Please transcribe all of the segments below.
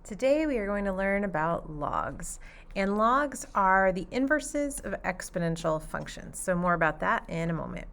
Today we are going to learn about logs, and logs are the inverses of exponential functions. So more about that in a moment.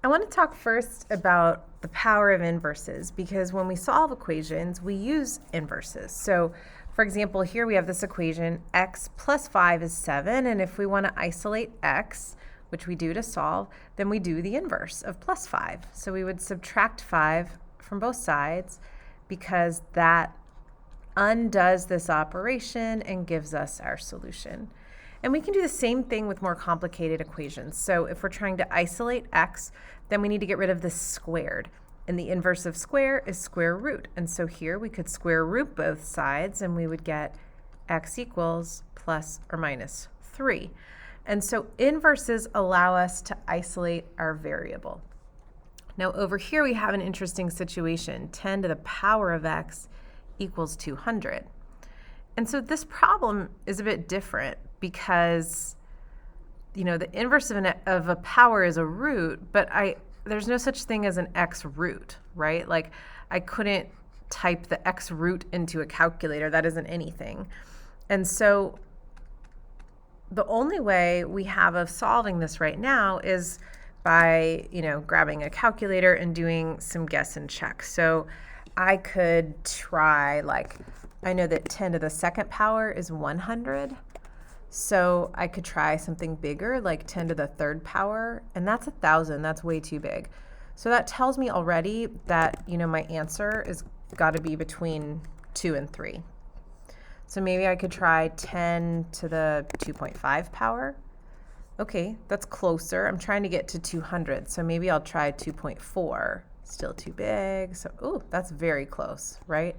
I want to talk first about the power of inverses because when we solve equations, we use inverses. So for example, here we have this equation, x plus 5 is 7, and if we want to isolate x, which we do to solve, then we do the inverse of plus 5. So we would subtract 5 from both sides because that undoes this operation and gives us our solution. And we can do the same thing with more complicated equations. So if we're trying to isolate x, then we need to get rid of this squared. And the inverse of square is square root. And so here we could square root both sides and we would get x equals plus or minus 3. And so inverses allow us to isolate our variable. Now over here we have an interesting situation. 10 to the power of x equals 200. And so this problem is a bit different because, you know, the inverse of a power is a root, but there's no such thing as an x root, right? Like I couldn't type the x root into a calculator. That isn't anything. And so the only way we have of solving this right now is by, grabbing a calculator and doing some guess and check. So I could try, I know that 10 to the second power is 100. So I could try something bigger, like 10 to the third power, and that's 1,000. That's way too big. So that tells me already that, my answer is got to be between 2 and 3. So maybe I could try 10 to the 2.5 power. Okay, that's closer. I'm trying to get to 200, so maybe I'll try 2.4. Still too big. So, ooh, that's very close, right?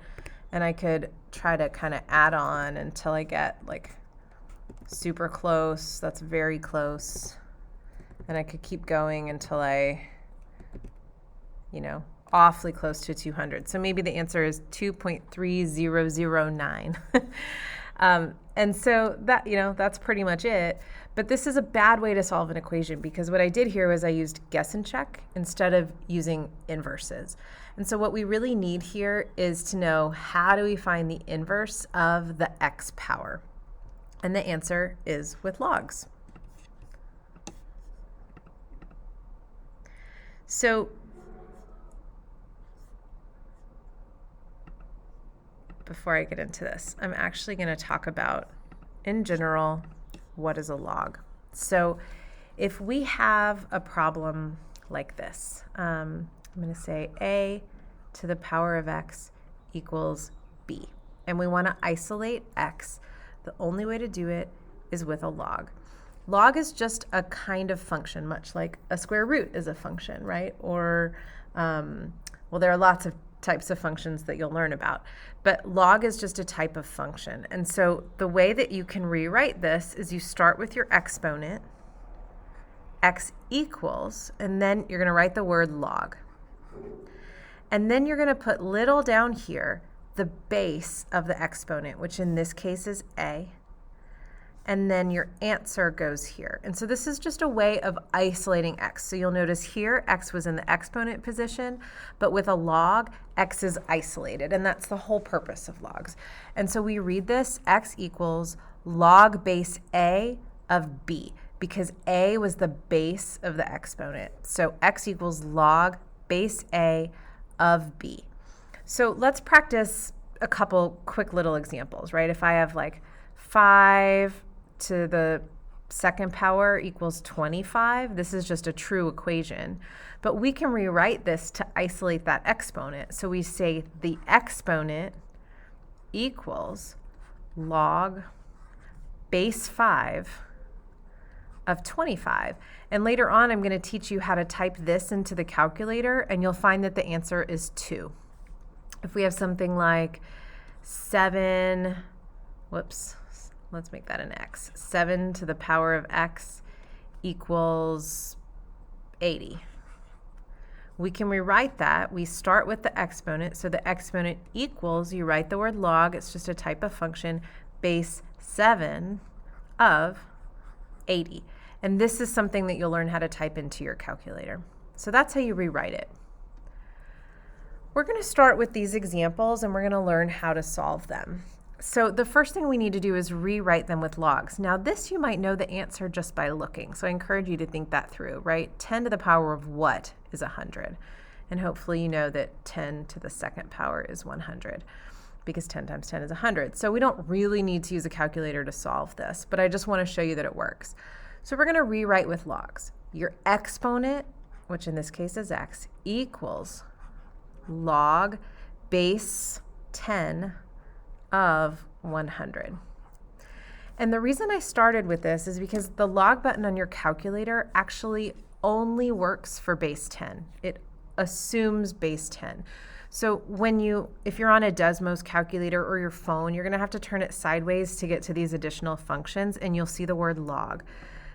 And I could try to kind of add on until I get super close. That's very close. And I could keep going until I, awfully close to 200. So maybe the answer is 2.3009. And so that, that's pretty much it. But this is a bad way to solve an equation because what I did here was I used guess and check instead of using inverses. And so what we really need here is to know how do we find the inverse of the x power? And the answer is with logs. So before I get into this, I'm actually going to talk about, in general, what is a log. So if we have a problem like this, I'm going to say a to the power of x equals b. And we want to isolate x. The only way to do it is with a log. Log is just a kind of function, much like a square root is a function, right? Or, there are lots of types of functions that you'll learn about. But log is just a type of function. And so the way that you can rewrite this is you start with your exponent, x equals, and then you're going to write the word log. And then you're going to put little down here, the base of the exponent, which in this case is a. And then your answer goes here. And so this is just a way of isolating x. So you'll notice here x was in the exponent position, but with a log, x is isolated, and that's the whole purpose of logs. And so we read this, x equals log base a of b, because a was the base of the exponent. So x equals log base a of b. So let's practice a couple quick little examples, right? If I have 5 to the second power equals 25. This is just a true equation. But we can rewrite this to isolate that exponent. So we say the exponent equals log base 5 of 25. And later on, I'm going to teach you how to type this into the calculator, and you'll find that the answer is 2. If we have something like 7, let's make that an x. 7 to the power of x equals 80. We can rewrite that. We start with the exponent. So the exponent equals, you write the word log, it's just a type of function, base 7 of 80. And this is something that you'll learn how to type into your calculator. So that's how you rewrite it. We're going to start with these examples and we're going to learn how to solve them. So the first thing we need to do is rewrite them with logs. Now this you might know the answer just by looking, so I encourage you to think that through, right? 10 to the power of what is 100? And hopefully you know that 10 to the second power is 100, because 10 times 10 is 100. So we don't really need to use a calculator to solve this, but I just want to show you that it works. So we're going to rewrite with logs. Your exponent, which in this case is x, equals log base 10 of 100. And the reason I started with this is because the log button on your calculator actually only works for base 10. It assumes base 10. So if you're on a Desmos calculator or your phone, you're going to have to turn it sideways to get to these additional functions, and you'll see the word log.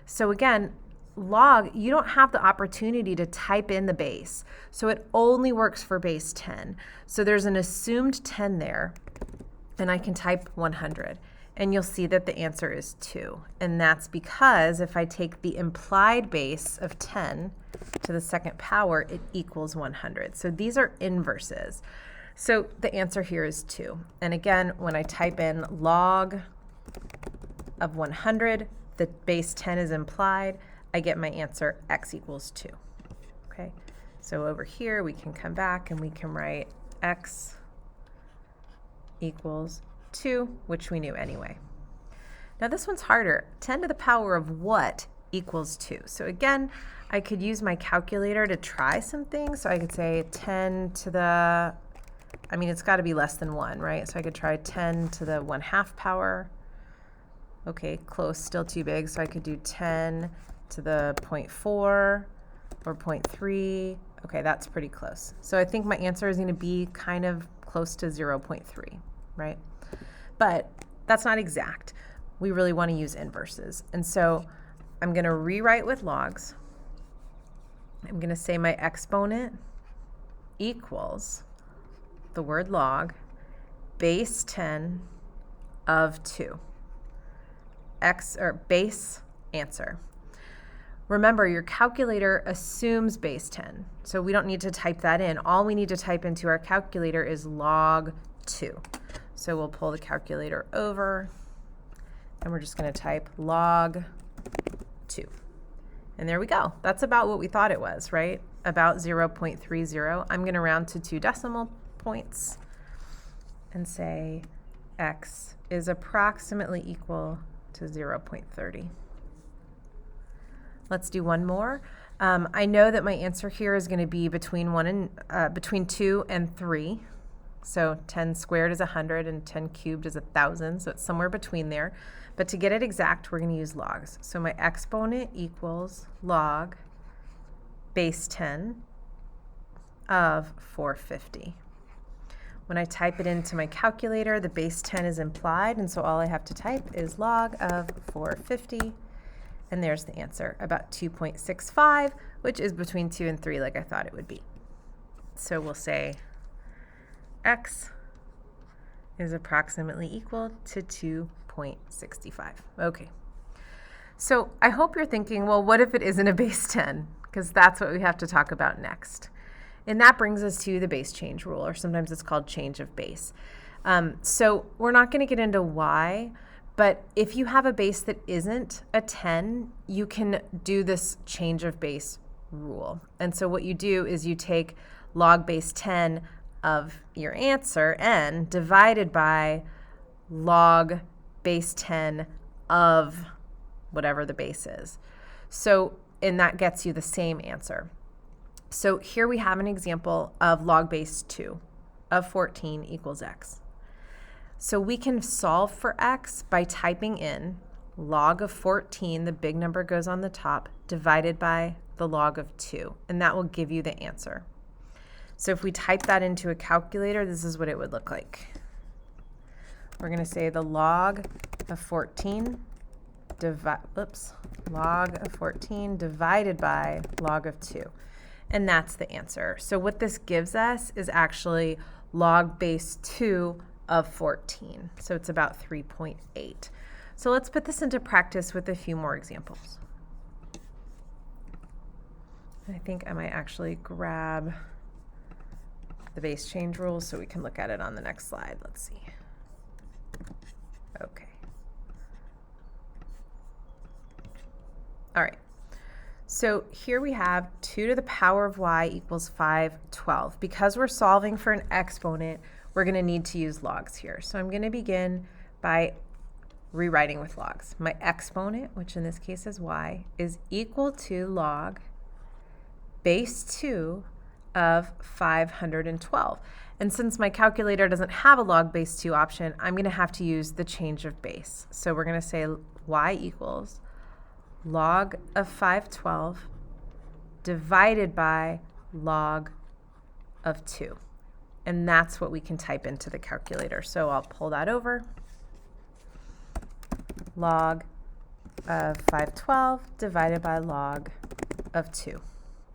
So again, log, you don't have the opportunity to type in the base. So it only works for base 10. So there's an assumed 10 there, and I can type 100. And you'll see that the answer is 2. And that's because if I take the implied base of 10 to the second power, it equals 100. So these are inverses. So the answer here is 2. And again, when I type in log of 100, the base 10 is implied, I get my answer x equals 2. Okay, so over here we can come back and we can write x equals 2, which we knew anyway. Now this one's harder. 10 to the power of what equals 2? So again, I could use my calculator to try some things. So I could say 10 to the, it's got to be less than 1, right? So I could try 10 to the 1/2 power. Okay, close, still too big. So I could do 10 to the 0.4 or 0.3. Okay, that's pretty close. So I think my answer is going to be kind of close to 0.3, right? But that's not exact. We really want to use inverses. And so I'm going to rewrite with logs. I'm going to say my exponent equals the word log base 10 of 2. Base answer. Remember, your calculator assumes base 10, so we don't need to type that in. All we need to type into our calculator is log 2. So we'll pull the calculator over, and we're just going to type log 2. And there we go. That's about what we thought it was, right? About 0.30. I'm going to round to 2 decimal points and say x is approximately equal to 0.30. Let's do one more. I know that my answer here is going to be between 2 and 3. So 10 squared is 100 and 10 cubed is 1,000. So it's somewhere between there. But to get it exact, we're going to use logs. So my exponent equals log base 10 of 450. When I type it into my calculator, the base 10 is implied, and so all I have to type is log of 450. And there's the answer, about 2.65, which is between 2 and 3 like I thought it would be. So we'll say x is approximately equal to 2.65. Okay. So I hope you're thinking, well, what if it isn't a base 10? Because that's what we have to talk about next. And that brings us to the base change rule, or sometimes it's called change of base. So we're not going to get into why, but if you have a base that isn't a 10, you can do this change of base rule. And so what you do is you take log base 10 of your answer, n, divided by log base 10 of whatever the base is. So, and that gets you the same answer. So here we have an example of log base 2 of 14 equals x. So we can solve for x by typing in log of 14, the big number goes on the top, divided by the log of 2, and that will give you the answer. So if we type that into a calculator, this is what it would look like. We're going to say the log of 14 divided by log of 2. And that's the answer. So what this gives us is actually log base 2 of 14. So it's about 3.8. So let's put this into practice with a few more examples. I think I might actually grab the base change rule so we can look at it on the next slide. Let's see. Okay. All right. So here we have 2 to the power of y equals 512. Because we're solving for an exponent, we're going to need to use logs here. So I'm going to begin by rewriting with logs. My exponent, which in this case is y, is equal to log base 2 of 512. And since my calculator doesn't have a log base 2 option, I'm going to have to use the change of base. So we're going to say y equals log of 512 divided by log of 2. And that's what we can type into the calculator. So I'll pull that over. Log of 512 divided by log of 2.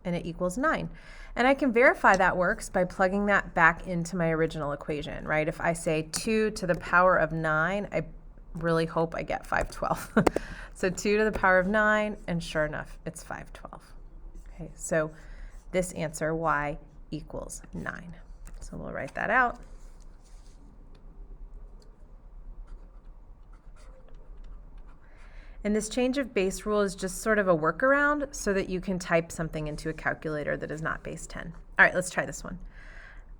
And it equals 9. And I can verify that works by plugging that back into my original equation, right? If I say 2 to the power of 9, I really hope I get 512. So 2 to the power of 9, and sure enough, it's 512. Okay, so this answer, y equals 9. So we'll write that out. And this change of base rule is just sort of a workaround so that you can type something into a calculator that is not base 10. All right, let's try this one.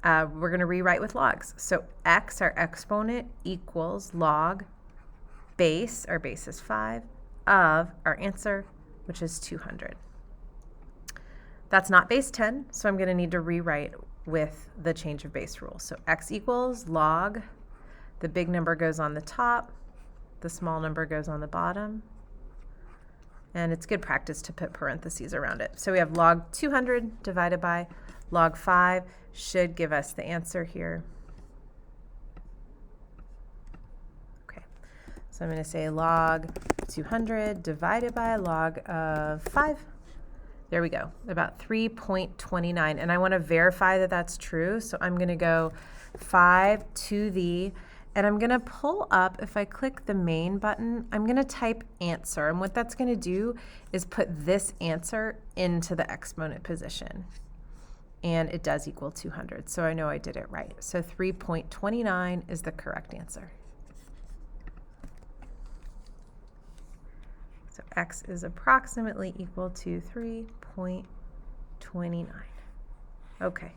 We're going to rewrite with logs. So x, our exponent, equals log base, our base is 5, of our answer, which is 200. That's not base 10, so I'm going to need to rewrite with the change of base rule. So x equals log, the big number goes on the top, the small number goes on the bottom, and it's good practice to put parentheses around it. So we have log 200 divided by log 5 should give us the answer here. So I'm going to say log 200 divided by log of 5. There we go, about 3.29. And I want to verify that that's true. So I'm going to go 5 to the, and I'm going to pull up, if I click the main button, I'm going to type answer. And what that's going to do is put this answer into the exponent position. And it does equal 200. So I know I did it right. So 3.29 is the correct answer. So x is approximately equal to 3.29. Okay.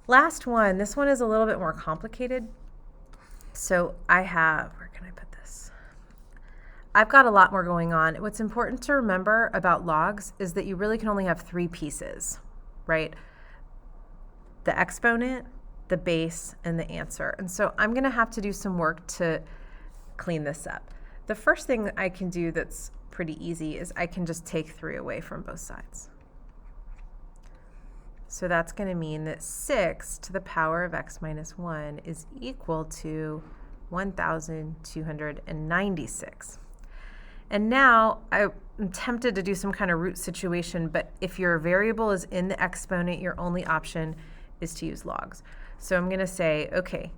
Last one. This one is a little bit more complicated. So I have, where can I put this? I've got a lot more going on. What's important to remember about logs is that you really can only have 3 pieces, right? The exponent, the base, and the answer. And so I'm going to have to do some work to clean this up. The first thing that I can do that's pretty easy is I can just take 3 away from both sides. So that's going to mean that 6 to the power of x minus 1 is equal to 1,296. And now I'm tempted to do some kind of root situation, but if your variable is in the exponent, your only option is to use logs. So I'm going to say, okay,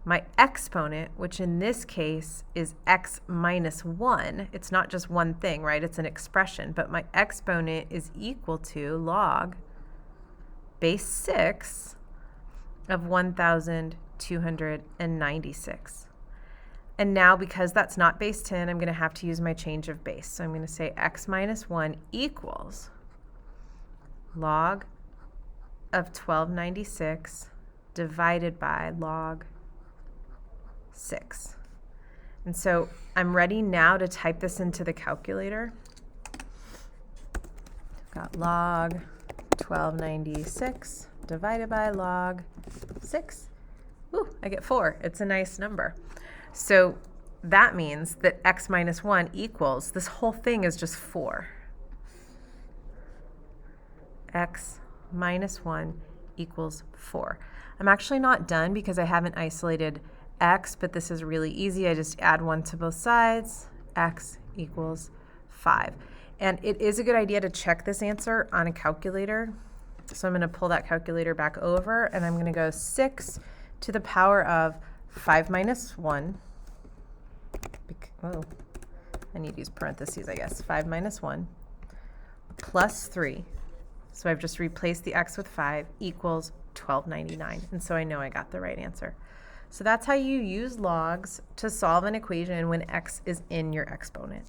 my exponent, which in this case is x minus 1, it's not just one thing, right? It's an expression, but my exponent is equal to log base 6 of 1,296. And now, because that's not base 10, I'm going to have to use my change of base. So I'm going to say x minus 1 equals log of 1296 divided by log 6. And so I'm ready now to type this into the calculator. I've got log 1296 divided by log 6. Ooh, I get 4. It's a nice number. So that means that x minus 1 equals, this whole thing is just 4. X minus 1 equals 4. I'm actually not done because I haven't isolated x, but this is really easy. I just add 1 to both sides. X equals 5. And it is a good idea to check this answer on a calculator. So I'm going to pull that calculator back over, and I'm going to go 6 to the power of 5 minus 1. Oh, I need to use parentheses, I guess. 5 minus 1 plus 3. So I've just replaced the x with 5 equals 1299. And so I know I got the right answer. So that's how you use logs to solve an equation when x is in your exponent.